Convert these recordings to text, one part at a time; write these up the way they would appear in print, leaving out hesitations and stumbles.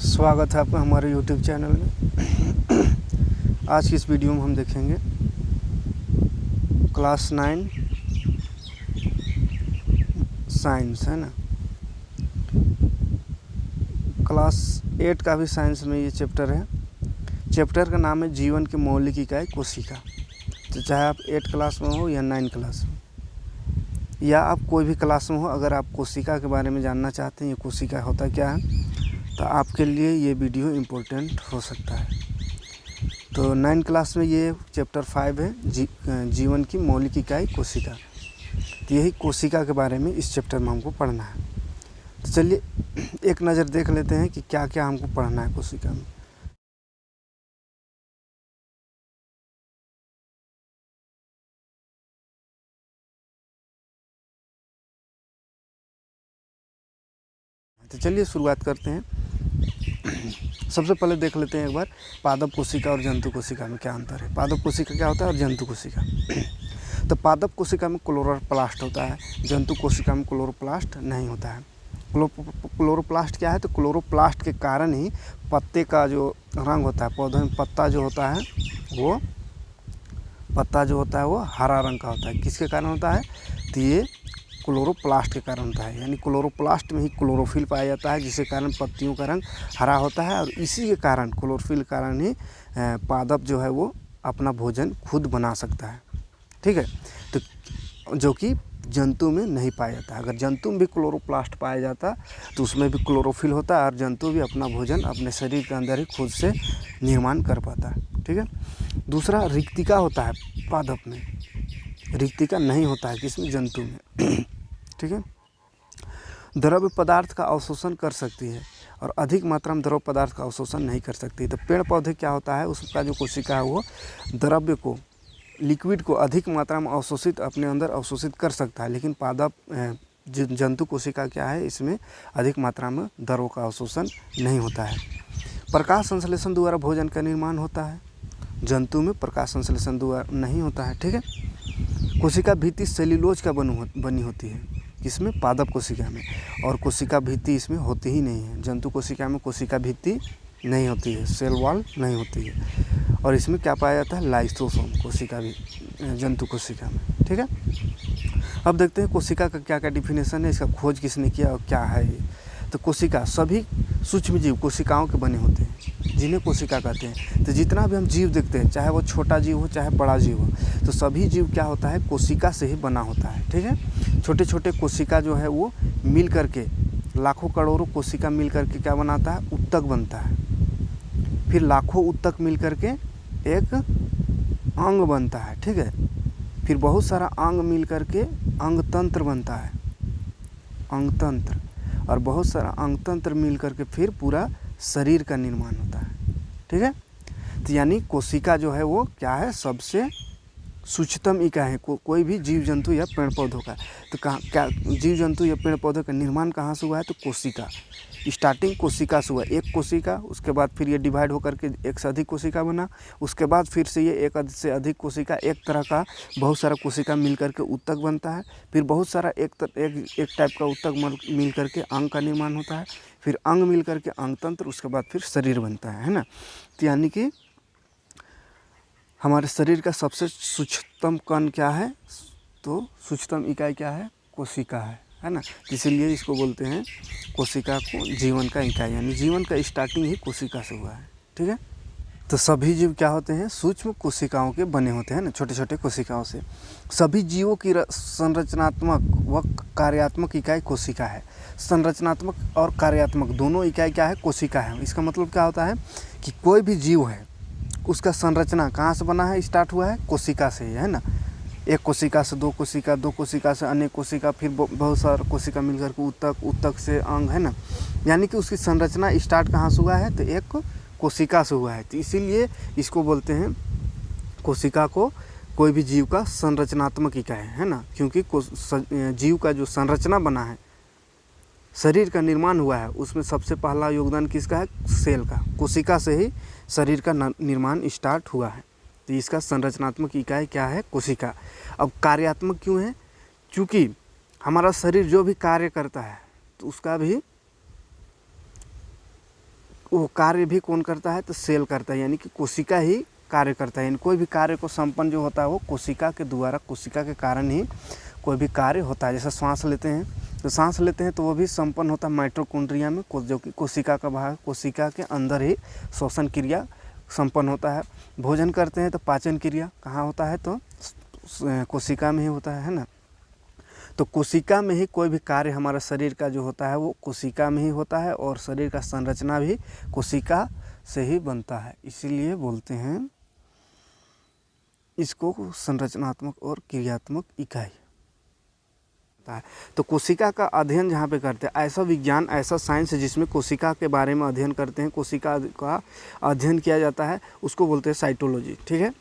स्वागत है आपका हमारे YouTube चैनल में। आज की इस वीडियो में हम देखेंगे क्लास 9 साइंस, है ना। क्लास 8 का भी साइंस में ये चैप्टर है। चैप्टर का नाम है जीवन की मौलिक इकाई कोशिका। तो चाहे आप 8 क्लास में हो या 9 क्लास में या आप कोई भी क्लास में हो, अगर आप कोशिका के बारे में जानना चाहते हैं, ये कोशिका होता क्या है, तो आपके लिए ये वीडियो इम्पोर्टेंट हो सकता है। तो 9 क्लास में ये चैप्टर 5 है, जीवन की मौलिक इकाई कोशिका। तो यही कोशिका के बारे में इस चैप्टर में हमको पढ़ना है। तो चलिए एक नज़र देख लेते हैं कि क्या क्या हमको पढ़ना है कोशिका में। तो चलिए शुरुआत करते हैं। सबसे पहले देख लेते हैं एक बार पादप कोशिका और जंतु कोशिका में क्या अंतर है। पादप कोशिका क्या होता है और जंतु कोशिका। तो पादप कोशिका में क्लोरोप्लास्ट होता है, जंतु कोशिका में क्लोरोप्लास्ट नहीं होता है। क्लोरोप्लास्ट क्या है, तो क्लोरोप्लास्ट के कारण ही पत्ते का जो रंग होता है, पौधे में पत्ता जो होता है वो हरा रंग का होता है। किसके कारण होता है, तो ये क्लोरोप्लास्ट के कारण होता है। यानी क्लोरोप्लास्ट में ही क्लोरोफिल पाया जाता है, जिसके कारण पत्तियों का रंग हरा होता है। और इसी के कारण, क्लोरोफिल के कारण ही पादप जो है वो अपना भोजन खुद बना सकता है। ठीक है, तो जो कि जंतु में नहीं पाया जाता है। अगर जंतु में भी क्लोरोप्लास्ट पाया जाता तो उसमें भी क्लोरोफिल होता है और जंतु भी अपना भोजन अपने शरीर के अंदर ही खुद से निर्माण कर पाता है। ठीक है। दूसरा रिक्तिका होता है पादप में, रिक्तिका नहीं होता है किसमें, जंतु में। ठीक है। द्रव्य पदार्थ का अवशोषण कर सकती है और अधिक मात्रा में द्रव्य पदार्थ का अवशोषण नहीं कर सकती। तो पेड़ पौधे क्या होता है, उसका जो कोशिका है वो द्रव्य को, लिक्विड को अधिक मात्रा में अपने अंदर अवशोषित कर सकता है। लेकिन पादप जंतु कोशिका क्या है, इसमें अधिक मात्रा में द्रव का अवशोषण नहीं होता है। प्रकाश संश्लेषण द्वारा भोजन का निर्माण होता है, जंतु में प्रकाश संश्लेषण द्वारा नहीं होता है। ठीक है। कोशिका भित्ति सेल्यूलोज का बनी होती है, किसमें, पादप कोशिका में। और कोशिका भित्ति इसमें होती ही नहीं है। जंतु कोशिका में कोशिका भित्ति नहीं होती है, सेल वॉल नहीं होती है। और इसमें क्या पाया जाता है, लाइसोसोम, कोशिका भी जंतु कोशिका में। ठीक है। अब देखते हैं कोशिका का क्या क्या डिफिनेशन है, इसका खोज किसने किया और क्या है ये। तो कोशिका सभी सूक्ष्म जीव कोशिकाओं के बने होते हैं, जिन्हें कोशिका कहते हैं। तो जितना भी हम जीव देखते हैं, चाहे वो छोटा जीव हो चाहे बड़ा जीव हो, तो सभी जीव क्या होता है, कोशिका से ही बना होता है। ठीक है। छोटे छोटे कोशिका जो है वो मिल करके, लाखों करोड़ों कोशिका मिल करके क्या बनाता है, उत्तक बनता है। फिर लाखों उत्तक मिल करके एक अंग बनता है। ठीक है। फिर बहुत सारा अंग मिल करके अंगतंत्र बनता है, अंगतंत्र। और बहुत सारा अंगतंत्र मिल करके फिर पूरा शरीर का निर्माण होता है। ठीक है। तो यानी कोशिका जो है वो क्या है, सबसे सूक्ष्मतम इकाई है कोई भी जीव जंतु या पेड़ पौधों का। तो क्या जीव जंतु या पेड़ पौधों का निर्माण कहाँ से हुआ है, तो कोशिका। स्टार्टिंग कोशिका से हुआ, एक कोशिका, उसके बाद फिर ये डिवाइड होकर के एक से अधिक कोशिका बना, उसके बाद फिर से ये एक से अधिक कोशिका, एक तरह का बहुत सारा कोशिका मिल करके उत्तक बनता है। फिर बहुत सारा एक टाइप का उत्तक मिल करके अंग का निर्माण होता है। फिर अंग मिल करके अंगतंत्र, उसके बाद फिर शरीर बनता है ना। तो यानी कि हमारे शरीर का सबसे सूक्ष्मतम कण क्या है, तो सूक्ष्मतम इकाई क्या है, कोशिका है ना। इसीलिए इसको बोलते हैं कोशिका को जीवन का इकाई, यानी जीवन का स्टार्टिंग ही कोशिका से हुआ है। ठीक है। तो सभी जीव क्या होते हैं, सूक्ष्म कोशिकाओं के बने होते हैं ना, छोटे छोटे कोशिकाओं से। सभी जीवों की संरचनात्मक व कार्यात्मक इकाई कोशिका है। संरचनात्मक और कार्यात्मक दोनों इकाई क्या है, कोशिका है। इसका मतलब क्या होता है कि कोई भी जीव है, उसका संरचना कहाँ से बना है, स्टार्ट हुआ है कोशिका से, है ना। एक कोशिका से दो कोशिका, दो कोशिका से अनेक कोशिका, फिर बहुत सारा कोशिका मिलकर के उत्तक, उत्तक से अंग, है ना। यानी कि उसकी संरचना स्टार्ट कहाँ से हुआ है, तो एक कोशिका से हुआ है। तो इसीलिए इसको बोलते हैं, कोशिका को कोई भी जीव का संरचनात्मक इकाई है ना। क्योंकि जीव का जो संरचना बना है, शरीर का निर्माण हुआ है, उसमें सबसे पहला योगदान किसका है, सेल का। कोशिका से ही शरीर का निर्माण स्टार्ट हुआ है। तो इसका संरचनात्मक इकाई क्या है, कोशिका। अब कार्यात्मक क्यों है, क्योंकि हमारा शरीर जो भी कार्य करता है तो उसका भी वो कार्य भी कौन करता है, तो सेल करता है, यानी कि कोशिका ही कार्य करता है। यानी कोई भी कार्य को संपन्न जो होता है वो कोशिका के द्वारा, कोशिका के कारण ही कोई भी कार्य होता है। जैसे सांस लेते हैं, तो सांस लेते हैं तो वो भी संपन्न होता है माइटोकॉन्ड्रिया में, जो कि कोशिका का भाग, कोशिका के अंदर ही श्वसन क्रिया संपन्न होता है। भोजन करते हैं तो पाचन क्रिया कहाँ होता है, तो कोशिका में ही होता है ना। तो कोशिका में ही कोई भी कार्य हमारा शरीर का जो होता है वो कोशिका में ही होता है, और शरीर का संरचना भी कोशिका से ही बनता है। इसीलिए बोलते हैं इसको संरचनात्मक और क्रियात्मक इकाई होता है। तो कोशिका का अध्ययन जहाँ पे करते हैं, ऐसा विज्ञान, ऐसा साइंस जिसमें कोशिका के बारे में अध्ययन करते हैं, कोशिका का अध्ययन किया जाता है, उसको बोलते हैं साइटोलॉजी। ठीक है,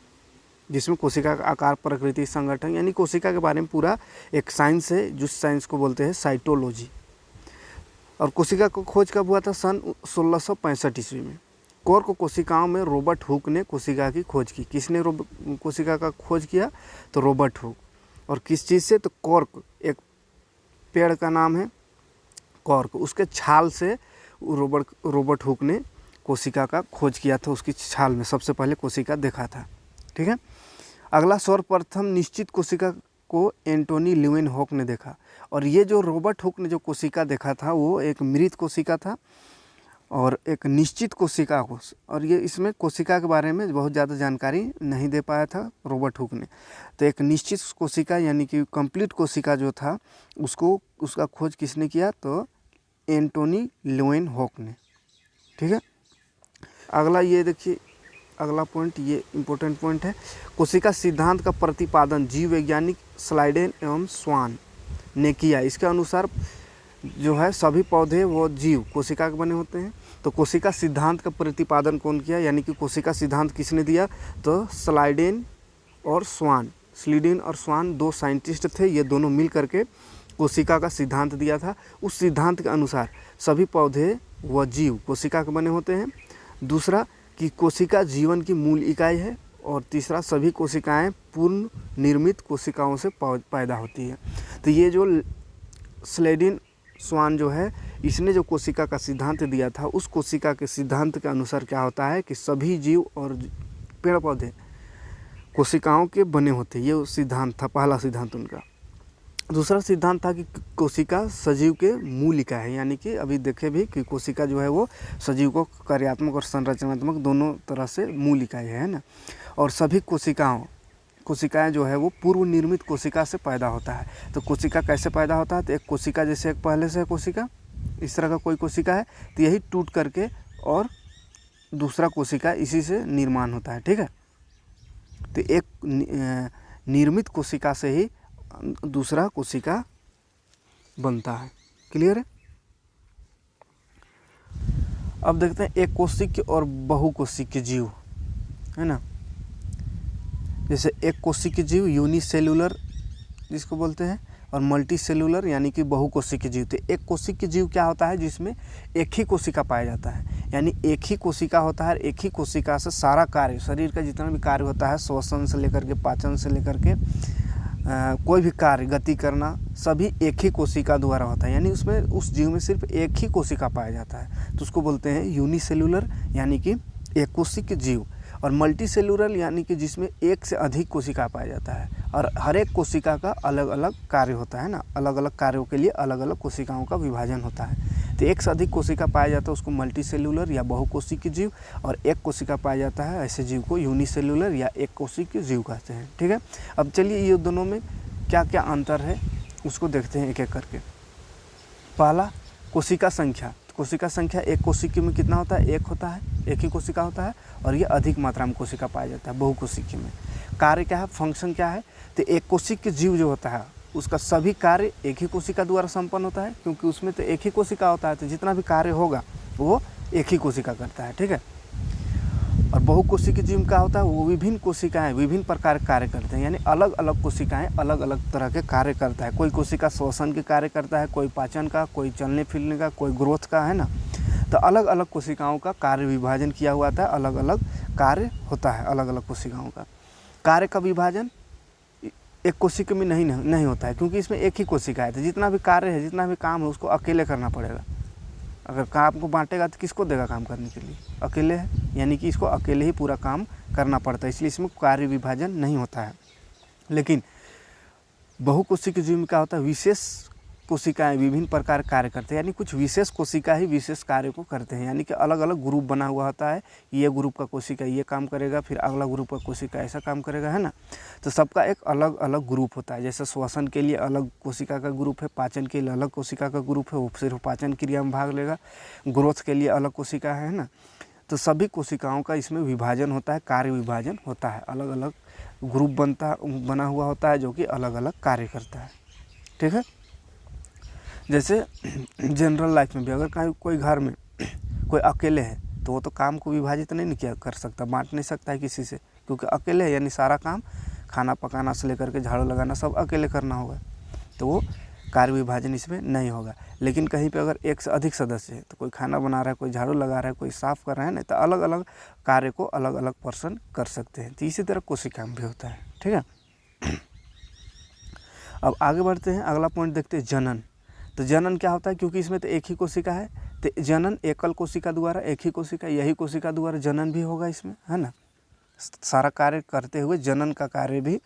जिसमें कोशिका का आकार, प्रकृति, संगठन, यानी कोशिका के बारे में पूरा एक साइंस है, जिस साइंस को बोलते हैं साइटोलॉजी। और कोशिका को खोज कब हुआ था, सन 1665 ईस्वी में। कॉर्क कोशिकाओं में रॉबर्ट हुक ने कोशिका की खोज की। किसने कोशिका का खोज किया, तो रॉबर्ट हुक। और किस चीज़ से, तो कॉर्क, एक पेड़ का नाम है कॉर्क, उसके छाल से रॉबर्ट हुक ने कोशिका का खोज किया था। उसकी छाल में सबसे पहले कोशिका देखा था। ठीक है, अगला सर्वप्रथम निश्चित कोशिका को एंटोनी ल्यूवेनहॉक ने देखा। और ये जो रॉबर्ट हुक ने जो कोशिका देखा था वो एक मृत कोशिका था और एक निश्चित कोशिका को, और ये इसमें कोशिका के बारे में बहुत ज़्यादा जानकारी नहीं दे पाया था रॉबर्ट हुक ने। तो एक निश्चित कोशिका यानी कि कंप्लीट कोशिका जो था उसका खोज किसने किया, तो एंटोनी ल्यूवेनहॉक ने। ठीक है, अगला ये देखिए, अगला पॉइंट, ये इम्पोर्टेंट पॉइंट है। कोशिका सिद्धांत का प्रतिपादन जीव वैज्ञानिक स्लाइडेन एवं स्वान ने किया। इसके अनुसार जो है सभी पौधे वो जीव कोशिका के बने होते हैं। तो कोशिका सिद्धांत का प्रतिपादन कौन किया, यानी कि कोशिका सिद्धांत किसने दिया, तो स्लाइडेन और स्वान। स्लीडेन और स्वान दो साइंटिस्ट थे, ये दोनों मिल करके कोशिका का सिद्धांत दिया था। उस सिद्धांत के अनुसार सभी पौधे व जीव कोशिका के बने होते हैं। दूसरा कि कोशिका जीवन की मूल इकाई है। और तीसरा, सभी कोशिकाएं पूर्ण निर्मित कोशिकाओं से पैदा होती है। तो ये जो स्लेडिन स्वान जो है, इसने जो कोशिका का सिद्धांत दिया था, उस कोशिका के सिद्धांत के अनुसार क्या होता है कि सभी जीव और पेड़ पौधे कोशिकाओं के बने होते हैं। ये सिद्धांत था, पहला सिद्धांत उनका। दूसरा सिद्धांत था कि कोशिका सजीव के मूल इकाई है, यानी कि अभी देखे भी कि कोशिका जो है वो सजीव को कार्यात्मक और संरचनात्मक दोनों तरह से मूल इकाई है ना। और सभी कोशिकाएं जो है वो पूर्व निर्मित कोशिका से पैदा होता है। तो कोशिका कैसे पैदा होता है, तो एक कोशिका जैसे एक पहले से कोशिका, इस तरह का कोई कोशिका है, तो यही टूट करके और दूसरा कोशिका इसी से निर्माण होता है। ठीक है, तो एक निर्मित कोशिका से ही दूसरा कोशिका बनता है। क्लियर है। अब देखते हैं एक कोशिकीय और बहुकोशिकीय जीव, है ना। जैसे एक कोशिकीय जीव यूनिसेलुलर जिसको बोलते हैं, और मल्टी सेलुलर यानी कि बहुकोशिकीय जीव। तो एक कोशिकीय जीव क्या होता है, जिसमें एक ही कोशिका पाया जाता है, यानी एक ही कोशिका होता है। एक ही कोशिका से सारा कार्य, शरीर का जितना भी कार्य होता है, श्वसन से लेकर के पाचन से लेकर के कोई भी कार्य, गति करना, सभी एक ही कोशिका द्वारा होता है। यानी उसमें, उस जीव में सिर्फ एक ही कोशिका पाया जाता है, तो उसको बोलते हैं यूनिसेलुलर यानी कि एक कोशिकीय जीव। और मल्टी सेलुलर यानी कि जिसमें एक से अधिक कोशिका पाया जाता है, और हर एक कोशिका का अलग अलग कार्य होता है ना, अलग अलग कार्यों के लिए अलग अलग कोशिकाओं का विभाजन होता है। तो एक से अधिक कोशिका पाया जाता है उसको मल्टी सेलुलर या बहुकोशिकीय जीव, और एक कोशिका पाया जाता है ऐसे जीव को यूनिसेलुलर या एक कोशिकीय जीव कहते हैं। ठीक है, अब चलिए ये दोनों में क्या क्या अंतर है उसको देखते हैं एक एक करके। पहला, कोशिका संख्या। कोशिका संख्या एक कोशिका में कितना होता है, एक होता है, एक ही कोशिका होता है, और ये अधिक मात्रा में कोशिका पाया जाता है बहुकोशिकीय में। कार्य क्या है, फंक्शन क्या है, तो एक कोशिकीय जीव जो होता है उसका सभी कार्य एक ही कोशिका द्वारा संपन्न होता है, क्योंकि उसमें तो एक ही कोशिका होता है, तो जितना भी कार्य होगा वो एक ही कोशिका करता है। ठीक है, और बहुकोशिकीय जीव क्या होता है, वो विभिन्न कोशिकाएं विभिन्न प्रकार के कार्य करते हैं, यानी अलग अलग कोशिकाएं अलग अलग तरह के कार्य करता है। कोई कोशिका श्वसन के कार्य करता है, कोई पाचन का, कोई चलने फिरने का, कोई ग्रोथ का, है ना। तो अलग अलग कोशिकाओं का कार्य विभाजन किया हुआ था, अलग अलग कार्य होता है अलग अलग कोशिकाओं का। कार्य का विभाजन एक कोशिका में नहीं होता है, क्योंकि इसमें एक ही कोशिका है, तो जितना भी कार्य है, जितना भी काम है, उसको अकेले करना पड़ेगा। अगर काम को बांटेगा तो किसको देगा काम करने के लिए? अकेले है, यानी कि इसको अकेले ही पूरा काम करना पड़ता है, इसलिए इसमें कार्य विभाजन नहीं होता है। लेकिन बहुकोशिकीय जीव में क्या होता है, विशेष कोशिकाएं विभिन्न प्रकार कार्य करते हैं, यानी कुछ विशेष कोशिका ही विशेष कार्य को करते हैं, यानी कि अलग अलग ग्रुप बना हुआ होता है, ये ग्रुप का कोशिका ये काम करेगा, फिर अगला ग्रुप का कोशिका ऐसा काम करेगा, है ना। तो सबका एक अलग अलग ग्रुप होता है, जैसे श्वसन के लिए अलग कोशिका का ग्रुप है, पाचन के लिए अलग कोशिका का ग्रुप है, वो सिर्फ पाचन क्रिया में भाग लेगा, ग्रोथ के लिए अलग कोशिका है ना। तो सभी कोशिकाओं का इसमें विभाजन होता है, कार्य विभाजन होता है, अलग अलग ग्रुप बना हुआ होता है जो कि अलग अलग कार्य करता है, ठीक है। जैसे जनरल लाइफ में भी अगर कोई घर में कोई अकेले है तो वो तो काम को विभाजित नहीं किया कर सकता, बांट नहीं सकता है किसी से, क्योंकि अकेले है, यानी सारा काम खाना पकाना से लेकर के झाड़ू लगाना सब अकेले करना होगा, तो वो कार्य विभाजन इसमें नहीं होगा। लेकिन कहीं पे अगर एक से अधिक सदस्य है तो कोई खाना बना रहा है, कोई झाड़ू लगा रहा है, कोई साफ़ कर रहा है ना, तो अलग अलग कार्य को अलग अलग पर्सन कर सकते हैं। तो इसी तरह कोशिका में भी होता है, ठीक है। अब आगे बढ़ते हैं, अगला पॉइंट देखते हैं, जनन। तो जनन क्या होता है, क्योंकि इसमें तो एक ही कोशिका है, तो जनन एकल कोशिका द्वारा, एक ही कोशिका, यही कोशिका द्वारा जनन भी होगा इसमें, है ना। सारा कार्य करते हुए जनन का कार्य भी,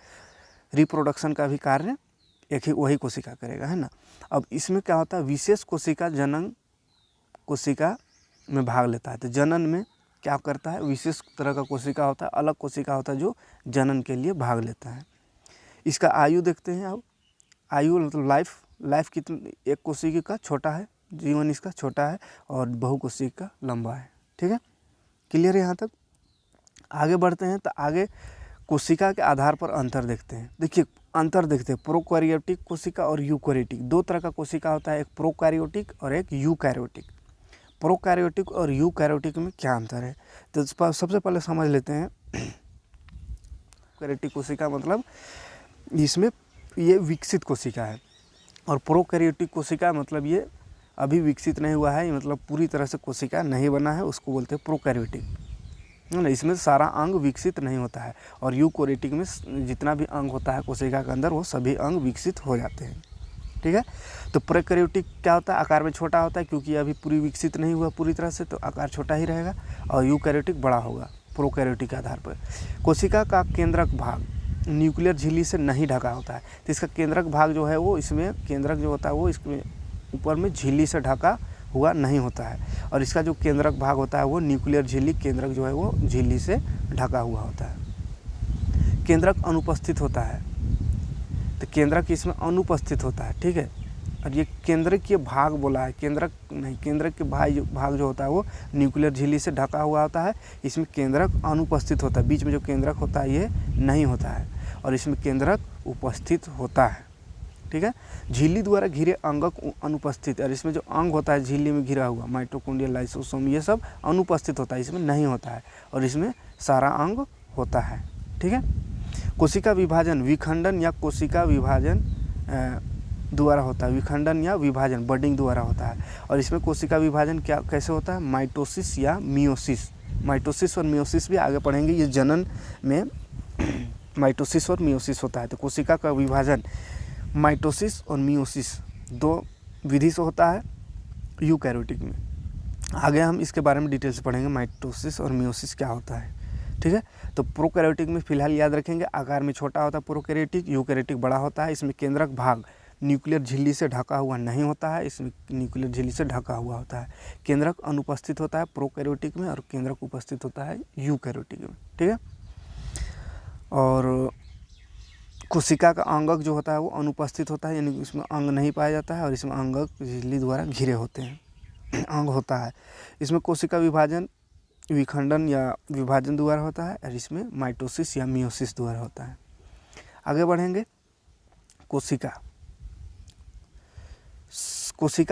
रिप्रोडक्शन का भी कार्य एक ही वही कोशिका करेगा, है ना। अब इसमें क्या होता है, विशेष कोशिका जनन कोशिका में भाग लेता है। तो जनन में क्या करता है, विशेष तरह का कोशिका होता है, अलग कोशिका होता है जो जनन के लिए भाग लेता है। इसका आयु देखते हैं। अब आयु मतलब लाइफ कितनी, एक कोशिका का छोटा है, जीवन इसका छोटा है, और बहुकोशिका का लंबा है, ठीक है। क्लियर है यहाँ तक। आगे बढ़ते हैं, तो आगे कोशिका के आधार पर अंतर देखते हैं। देखिए अंतर देखते हैं, प्रोकैरियोटिक कोशिका और यूकैरियोटिक, दो तरह का कोशिका होता है, एक प्रोकैरियोटिक और एक यूकैरियोटिक। प्रोकैरियोटिक और यूकैरियोटिक में क्या अंतर है, तो सबसे पहले समझ लेते हैं। प्रोकैरियोटिक कोशिका मतलब इसमें ये विकसित कोशिका है, और प्रोकैरियोटिक कोशिका मतलब ये अभी विकसित नहीं हुआ है, मतलब पूरी तरह से कोशिका नहीं बना है, उसको बोलते हैं प्रोकैरियोटिक, है ना। इसमें सारा अंग विकसित नहीं होता है, और यूकैरियोटिक में जितना भी अंग होता है कोशिका के अंदर वो सभी अंग विकसित हो जाते हैं, ठीक है। तो प्रोकैरियोटिक क्या होता है, आकार में छोटा होता है, क्योंकि अभी पूरी विकसित नहीं हुआ पूरी तरह से, तो आकार छोटा ही रहेगा, और यूकैरियोटिक बड़ा होगा प्रोकैरियोटिक के आधार पर। कोशिका का केंद्रक भाग न्यूक्लियर झिल्ली से नहीं ढका होता है, तो इसका केंद्रक भाग जो है वो, इसमें केंद्रक जो होता है वो इसमें ऊपर में झिल्ली से ढका हुआ नहीं होता है, और इसका जो केंद्रक भाग होता है वो न्यूक्लियर झिल्ली, केंद्रक जो है वो झिल्ली से ढका हुआ होता है। केंद्रक अनुपस्थित होता है, तो केंद्रक इसमें अनुपस्थित होता है, ठीक है। और ये केंद्रक के भाग बोला है, केंद्रक नहीं, केंद्रक के भाग जो होता है वो न्यूक्लियर झिल्ली से ढका हुआ होता है, इसमें केंद्रक अनुपस्थित होता है, बीच में जो केंद्रक होता है ये नहीं होता है, और इसमें केंद्रक उपस्थित होता है, ठीक है। झिल्ली द्वारा घिरे अंगक अनुपस्थित, और इसमें जो अंग होता है झिल्ली में घिरा हुआ, माइटोकॉन्ड्रिया, लाइसोसोम, ये सब अनुपस्थित होता है, इसमें नहीं होता है, और इसमें सारा अंग होता है, ठीक है। कोशिका विभाजन विखंडन या कोशिका विभाजन द्वारा होता है, विखंडन या विभाजन बडिंग द्वारा होता है, और इसमें कोशिका विभाजन क्या कैसे होता है, माइटोसिस या मियोसिस। माइटोसिस और मियोसिस भी आगे पढ़ेंगे, ये जनन में माइटोसिस और मियोसिस होता है। तो कोशिका का विभाजन माइटोसिस और मियोसिस दो विधि से होता है यूकैरियोटिक में। आगे हम इसके बारे में डिटेल से पढ़ेंगे, माइटोसिस और मियोसिस क्या होता है, ठीक है। तो प्रोकैरियोटिक में फिलहाल याद रखेंगे, आकार में छोटा होता है प्रोकैरियोटिक, यूकैरियोटिक बड़ा होता है। इसमें केंद्रक भाग न्यूक्लियर झिल्ली से ढका हुआ नहीं होता है, इसमें न्यूक्लियर झिल्ली से ढका हुआ होता है। केंद्रक अनुपस्थित होता है प्रोकैरियोटिक में, और केंद्रक उपस्थित होता है यूकैरियोटिक में, ठीक है। और कोशिका का अंगक जो होता है वो अनुपस्थित होता है, यानी इसमें अंग नहीं पाया जाता है, और इसमें अंगक झिल्ली द्वारा घिरे होते हैं, अंग होता है। इसमें कोशिका विभाजन विखंडन या विभाजन द्वारा होता है, और इसमें माइटोसिस या मियोसिस द्वारा होता है। आगे बढ़ेंगे, कोशिका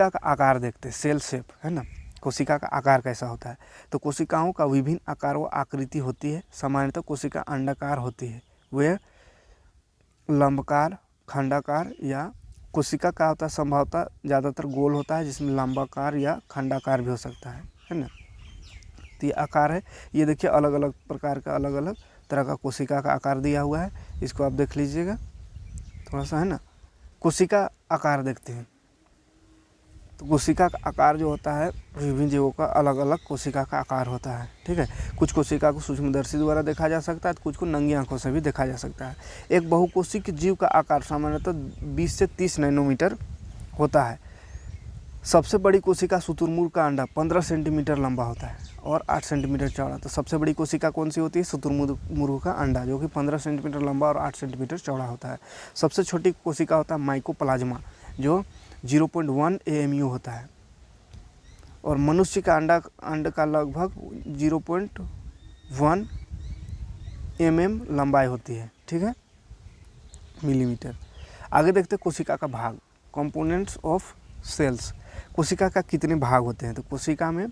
का आकार देखते हैं, सेल शेप, है ना। कोशिका का आकार कैसा होता है, तो कोशिकाओं का विभिन्न आकार व आकृति होती है। सामान्यतः कोशिका अंडाकार होती है, वे लंबकार, खंडाकार, या कोशिका का होता है संभवतः ज़्यादातर गोल होता है, जिसमें लंबाकार या खंडाकार भी हो सकता है ना। तो ये आकार है, ये देखिए अलग अलग प्रकार का, अलग अलग तरह का कोशिका का आकार दिया हुआ है, इसको आप देख लीजिएगा थोड़ा सा, है ना। कोशिका आकार देखते हैं, तो कोशिका का आकार जो होता है विभिन्न जीवों का अलग अलग कोशिका का आकार होता है। ठीक है, कुछ कोशिका को सूक्ष्मदर्शी द्वारा देखा जा सकता है, तो कुछ को नंगी आंखों से भी देखा जा सकता है। एक बहुकोशिक जीव का आकार सामान्यतः 20 से 30 नैनोमीटर होता है। सबसे बड़ी कोशिका शुतुरमुर्ग का अंडा 15 सेंटीमीटर लंबा होता है और 8 सेंटीमीटर चौड़ा। तो सबसे बड़ी कोशिका कौन सी होती है? शुतुरमुर्ग का अंडा, जो कि 15 सेंटीमीटर लंबा और 8 सेंटीमीटर चौड़ा होता है। सबसे छोटी कोशिका होता है माइकोप्लाज्मा, जो 0.1 AMU होता है। और मनुष्य का अंड का लगभग 0.1 mm लंबाई होती है। ठीक है, मिलीमीटर। आगे देखते हैं कोशिका का भाग, कंपोनेंट्स ऑफ सेल्स। कोशिका का कितने भाग होते हैं? तो कोशिका में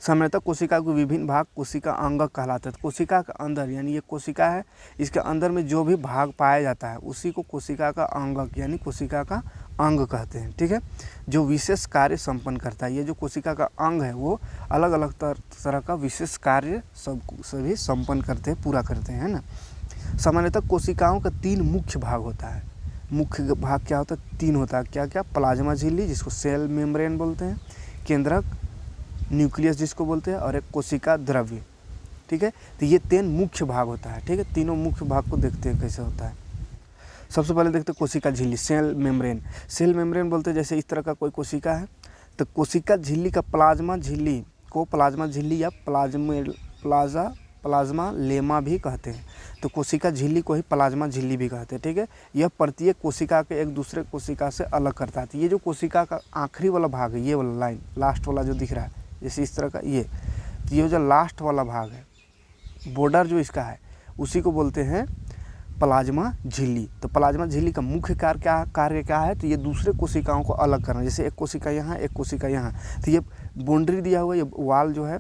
सामान्यतः कोशिका के विभिन्न भाग कोशिका अंग कहलाते हैं। तो कोशिका के अंदर, यानी ये कोशिका है, इसके अंदर में जो भी भाग पाया जाता है उसी को कोशिका का अंगक यानी कोशिका का अंग कहते हैं। ठीक है, जो विशेष कार्य संपन्न करता है। ये जो कोशिका का अंग है वो अलग अलग तरह का विशेष कार्य सभी संपन्न करते हैं, पूरा करते हैं, है ना। सामान्यतः कोशिकाओं का 3 मुख्य भाग होता है। मुख्य भाग क्या होता है? 3 होता है। क्या क्या? प्लाज्मा झिल्ली, जिसको सेल मेम्ब्रेन बोलते हैं, केंद्रक न्यूक्लियस जिसको बोलते हैं, और एक कोशिका द्रव्य। ठीक है, तो ये 3 मुख्य भाग होता है। ठीक है, तीनों मुख्य भाग को देखते हैं कैसे होता है। सबसे पहले देखते हैं कोशिका झिल्ली, सेल मेम्ब्रेन। सेल मेम्ब्रेन बोलते हैं जैसे इस तरह का कोई कोशिका है, तो कोशिका झिल्ली का प्लाज्मा झिल्ली को प्लाज्मा झिल्ली या प्लाज्मा लेमा भी कहते हैं। तो कोशिका झिल्ली को ही प्लाज्मा झिल्ली भी कहते हैं। ठीक है, यह प्रत्येक कोशिका के एक दूसरे कोशिका से अलग करता है। तो ये जो कोशिका का आखिरी वाला भाग है, ये वाला लाइन लास्ट वाला जो दिख रहा है जैसे इस तरह का, ये जो लास्ट वाला भाग है, बॉर्डर जो इसका है, उसी को बोलते हैं प्लाज्मा झिल्ली। तो प्लाज्मा झिल्ली का मुख्य कार्य क्या है? तो ये दूसरे कोशिकाओं को अलग करना। जैसे एक कोशिका यहाँ, एक कोशिका यहाँ, तो ये बाउंड्री दिया हुआ, ये वाल जो है,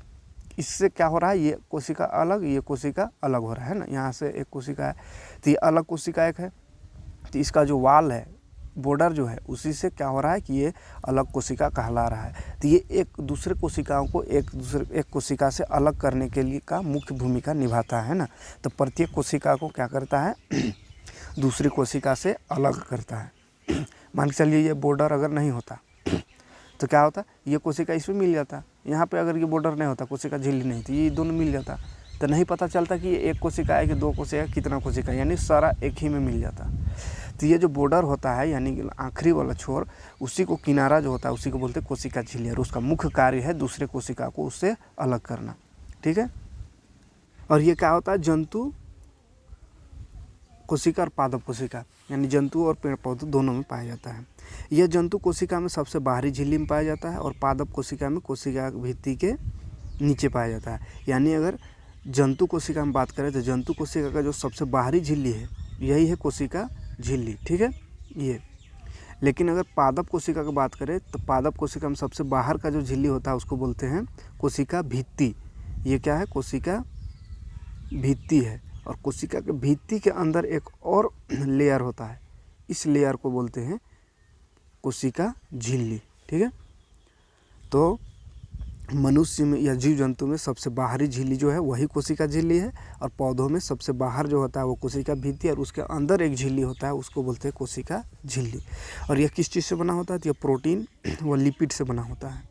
इससे क्या हो रहा है? ये कोशिका अलग, ये कोशिका अलग हो रहा है ना। यहाँ से एक कोशिका है तो ये अलग कोशिका एक है, तो इसका जो वाल है, बॉर्डर जो है, उसी से क्या हो रहा है कि ये अलग कोशिका कहला रहा है। तो ये एक दूसरे कोशिकाओं को एक कोशिका से अलग करने के लिए का मुख्य भूमिका निभाता है ना। तो प्रत्येक कोशिका को क्या करता है? दूसरी कोशिका से अलग करता है। मान के चलिए ये बॉर्डर अगर नहीं होता तो क्या होता? ये कोशिका इसमें मिल जाता। यहाँ पे अगर ये बॉर्डर नहीं होता, कोशिका झिल्ली नहीं थी, ये दोनों मिल जाता, तो नहीं पता चलता कि ये एक कोशिका है कि 2 कोशिका, कितना कोशिका, यानी सारा एक ही में मिल जाता। तो ये जो बॉर्डर होता है, यानी कि आखिरी वाला छोर, उसी को किनारा जो होता है उसी को बोलते हैं कोशिका झिल्ली, और उसका मुख्य कार्य है दूसरे कोशिका को उससे अलग करना। ठीक है, और ये क्या होता है? जंतु कोशिका और पादप कोशिका, यानी जंतु और पेड़ पौधे दोनों में पाया जाता है। यह जंतु कोशिका में सबसे बाहरी झिल्ली में पाया जाता है और पादप कोशिका में कोशिका भित्ति के नीचे पाया जाता है। यानी अगर जंतु कोशिका में बात करें तो जंतु कोशिका का जो सबसे बाहरी झिल्ली है यही है कोशिका झिल्ली। ठीक है, ये। लेकिन अगर पादप कोशिका की बात करें तो पादप कोशिका में सबसे बाहर का जो झिल्ली होता है उसको बोलते हैं कोशिका भित्ति। ये क्या है? कोशिका भित्ति है। और कोशिका के भित्ति के अंदर एक और लेयर होता है, इस लेयर को बोलते हैं कोशिका झिल्ली। ठीक है, तो मनुष्य में या जीव जंतु में सबसे बाहरी झिल्ली जो है वही कोशिका झिल्ली है, और पौधों में सबसे बाहर जो होता है वो कोशिका भित्ति, और उसके अंदर एक झिल्ली होता है उसको बोलते हैं कोशिका झिल्ली। और यह किस चीज़ से बना होता है? तो यह प्रोटीन व लिपिड से बना होता है।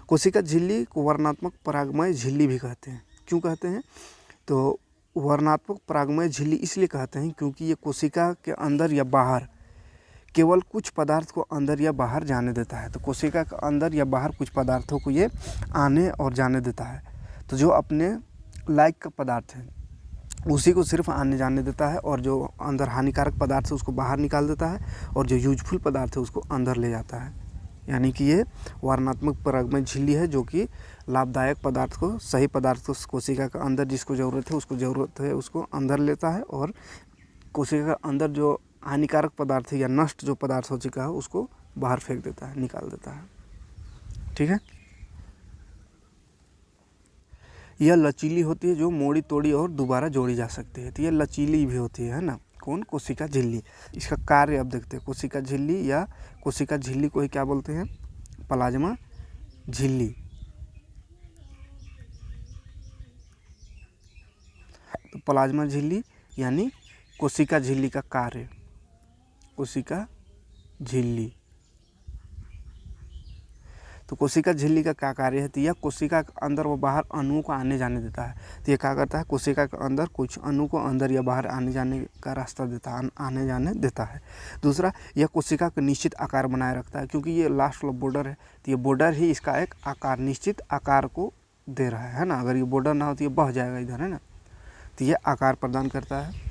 कोशिका झिल्ली को वर्णात्मक परागमय झिल्ली भी कहते हैं। क्यों कहते हैं? तो वर्णात्मक परागमय झिल्ली इसलिए कहते हैं क्योंकि ये कोशिका के अंदर या बाहर केवल कुछ पदार्थ को अंदर या बाहर जाने देता है। तो कोशिका के अंदर या बाहर कुछ पदार्थों को ये आने और जाने देता है। तो जो अपने लायक का पदार्थ है उसी को सिर्फ आने जाने देता है, और जो अंदर हानिकारक पदार्थ है उसको बाहर निकाल देता है, और जो यूजफुल पदार्थ है उसको अंदर ले जाता है। यानी कि ये वर्णात्मक परागमय झिल्ली है जो कि लाभदायक पदार्थ को, सही पदार्थ को कोशिका के अंदर जिसको ज़रूरत है उसको अंदर लेता है, और कोशिका के अंदर जो हानिकारक पदार्थ है या नष्ट जो पदार्थ हो चुका है उसको बाहर फेंक देता है, निकाल देता है। ठीक है, यह लचीली होती है, जो मोड़ी तोड़ी और दोबारा जोड़ी जा सकती है। तो यह लचीली भी होती है ना। कौन? कोशिका झिल्ली। इसका कार्य अब देखते हैं। कोशिका झिल्ली या कोशिका झिल्ली को ही क्या बोलते हैं? प्लाज्मा झिल्ली। तो प्लाज्मा झिल्ली यानी कोशिका झिल्ली का कार्य, कोशिका झिल्ली। तो कोशिका झिल्ली का क्या कार्य है, तो यह कोशिका के अंदर व बाहर अणुओं को आने जाने देता है। तो ये क्या करता है, कोशिका के अंदर कुछ अणु को अंदर या बाहर आने जाने का रास्ता देता है, आने जाने देता है। दूसरा, यह कोशिका का निश्चित आकार बनाए रखता है, क्योंकि ये लास्ट वाला बॉर्डर है, तो ये बॉर्डर ही इसका एक आकार, निश्चित आकार को दे रहा है ना। अगर ये बॉर्डर ना हो तो ये बह जाएगा इधर, है ना। तो ये आकार प्रदान करता है।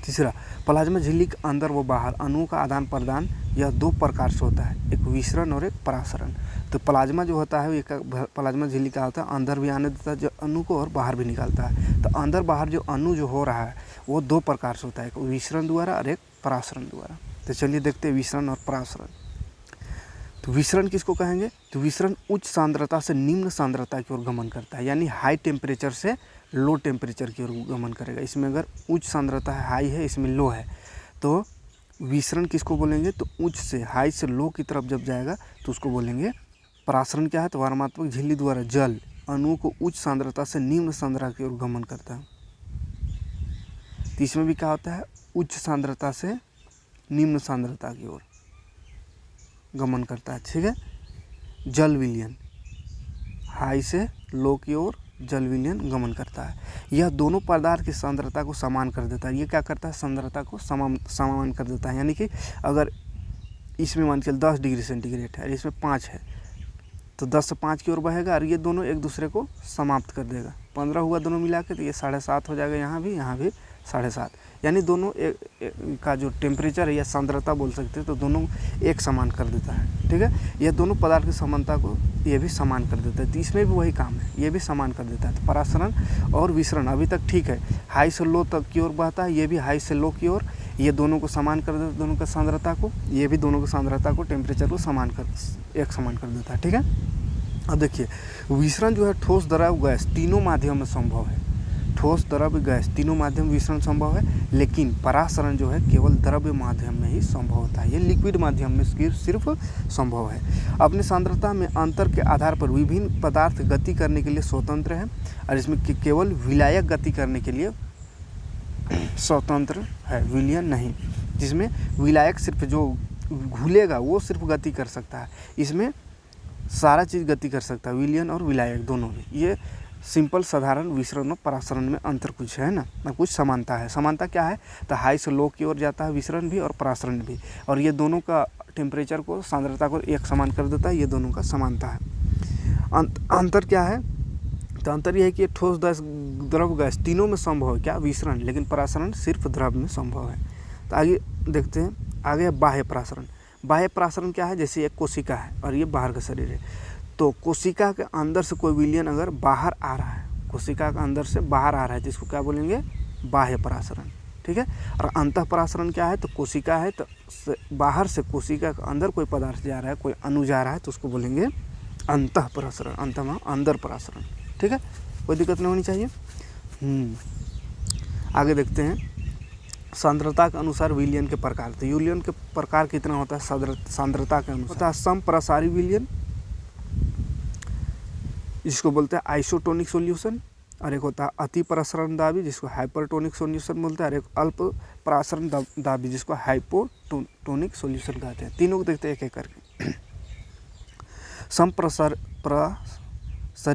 तीसरा, प्लाज्मा झिल्ली के अंदर व बाहर अणुओं का आदान प्रदान यह दो प्रकार से होता है, एक विसरण और एक परासरण। तो प्लाज्मा जो होता है, ये प्लाज्मा झिल्ली का होता है, अंदर भी आने देता है जो अणु को और बाहर भी निकालता है। तो अंदर बाहर जो अणु जो हो रहा है वो दो प्रकार से होता है, एक विसरण द्वारा और एक परासरण द्वारा। तो चलिए देखते हैं विसरण और परासरण। तो विसरण किसको कहेंगे, तो विसरण उच्च सांद्रता से निम्न सांद्रता की ओर गमन करता है, यानी हाई टेम्परेचर से लो टेम्परेचर की ओर गमन करेगा। इसमें अगर उच्च सांद्रता है, हाई है, इसमें लो है, तो विसरण किसको बोलेंगे, तो उच्च से हाई से लो की तरफ जब जाएगा तो उसको बोलेंगे परासरण। क्या है, तो वर्णात्मक झिल्ली द्वारा जल अणुओं को उच्च सांद्रता से निम्न सांद्रता की ओर गमन करता है। तो इसमें भी क्या होता है, उच्च सांद्रता से निम्न सांद्रता की ओर गमन करता है। ठीक है, जल विलयन, हाई से लो की ओर जल विलयन गमन करता है। यह दोनों पदार्थ की सांद्रता को समान कर देता है। ये क्या करता है, सांद्रता को समान कर देता है, यानी कि अगर इसमें मान के 10 डिग्री सेंटीग्रेड है और इसमें 5 है, तो 10 से 5 की ओर बहेगा और ये दोनों एक दूसरे को समाप्त कर देगा। 15 हुआ दोनों मिला के, तो ये 7.5 हो जाएगा, यहाँ भी 7.5, यानी दोनों का जो टेम्परेचर है या सांद्रता बोल सकते हैं, तो दोनों एक समान कर देता है। ठीक है, यह दोनों पदार्थ की समानता को ये भी समान कर देता है। तो इसमें भी वही काम है, ये भी समान कर देता है। तो परासरण और विसरण अभी तक ठीक है, हाई से लो तक की ओर बहता है, ये भी हाई से लो की ओर, ये दोनों को समान कर देता है, दोनों का सांद्रता को, ये भी दोनों की सांद्रता को, टेम्परेचर को एक समान कर देता है। ठीक है, अब देखिए विसरण जो है ठोस, द्रव, गैस तीनों माध्यम में संभव है। ठोस, द्रव, गैस तीनों माध्यम विसरण संभव है, लेकिन परासरण जो है केवल द्रव्य माध्यम में ही संभव होता है। ये लिक्विड माध्यम में सिर्फ संभव है। अपनी सांद्रता में अंतर के आधार पर विभिन्न पदार्थ गति करने के लिए स्वतंत्र है, और इसमें केवल विलायक गति करने के लिए स्वतंत्र है, विलयन नहीं। जिसमें विलायक सिर्फ जो घुलेगा वो सिर्फ गति कर सकता है, इसमें सारा चीज़ गति कर सकता है, विलयन और विलायक दोनों भी। ये सिंपल साधारण विसरण और परासरण में अंतर कुछ है ना कुछ समानता है। समानता क्या है, तो हाई से लो की ओर जाता है विसरण भी और परासरण भी, और ये दोनों का टेम्परेचर को, सांद्रता को एक समान कर देता है। ये दोनों का समानता है। अंतर क्या है, तो अंतर यह है कि ठोस, द्रव, गैस तीनों में संभव है क्या, विसरण, लेकिन परासरण सिर्फ द्रव में संभव है। तो आगे देखते हैं, आगे है बाह्य परासरण। बाह्य परासरण क्या है, जैसे एक कोशिका है और ये बाहर का शरीर है, तो कोशिका के अंदर से कोई विलयन अगर बाहर आ रहा है, कोशिका के अंदर से बाहर आ रहा है, तो इसको क्या बोलेंगे, बाह्य परासरण। ठीक है, और अंतः परासरण क्या है, तो कोशिका है, तो बाहर से कोशिका के अंदर कोई पदार्थ जा रहा है, कोई अणु जा रहा है, तो उसको बोलेंगे अंतः परासरण, अंतः में अंदर परासरण। ठीक है, कोई दिक्कत नहीं होनी चाहिए। आगे देखते हैं सांद्रता के अनुसार विलयन के प्रकार। तो विलयन के प्रकार कितना होता है, सांद्रता के अनुसार होता है समप्रसारी विलयन, जिसको बोलते हैं आइसोटोनिक सॉल्यूशन, और एक होता है अति प्रसारण दाबी, जिसको हाइपरटोनिक सॉल्यूशन बोलते हैं, और एक अल्प प्रसारण दाबी, जिसको हाइपोटोनिक सॉल्यूशन कहते हैं। तीनों को देखते हैं एक एक करके। समप्रसारी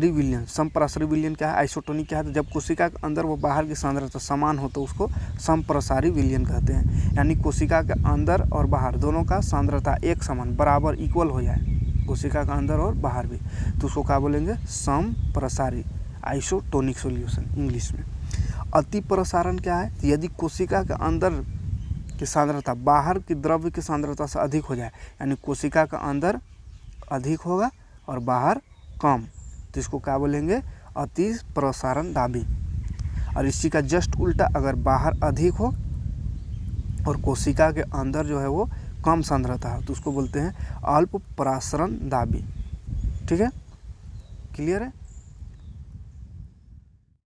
विलयन, समप्रसारी विलयन क्या है, आइसोटोनिक क्या है, तो जब कोशिका के अंदर वो बाहर की सांद्रता समान हो तो उसको समप्रसारी विलयन कहते हैं। यानी कोशिका के अंदर और बाहर दोनों का सांद्रता एक समान, बराबर, इक्वल हो जाए, कोशिका का अंदर और बाहर भी, तो उसको क्या बोलेंगे, समप्रसारी, आइसोटोनिक सॉल्यूशन इंग्लिश में। अति प्रसारण क्या है, तो यदि कोशिका के अंदर की सांद्रता बाहर की द्रव्य की सांद्रता से अधिक हो जाए, यानी कोशिका का अंदर अधिक होगा और बाहर कम, तो इसको क्या बोलेंगे, अति प्रसारण दाबी। और इसी का जस्ट उल्टा, अगर बाहर अधिक हो और कोशिका के अंदर जो है वो कम सांद्रता है, तो उसको बोलते हैं अल्प प्रसारण दाबी। ठीक है, क्लियर है।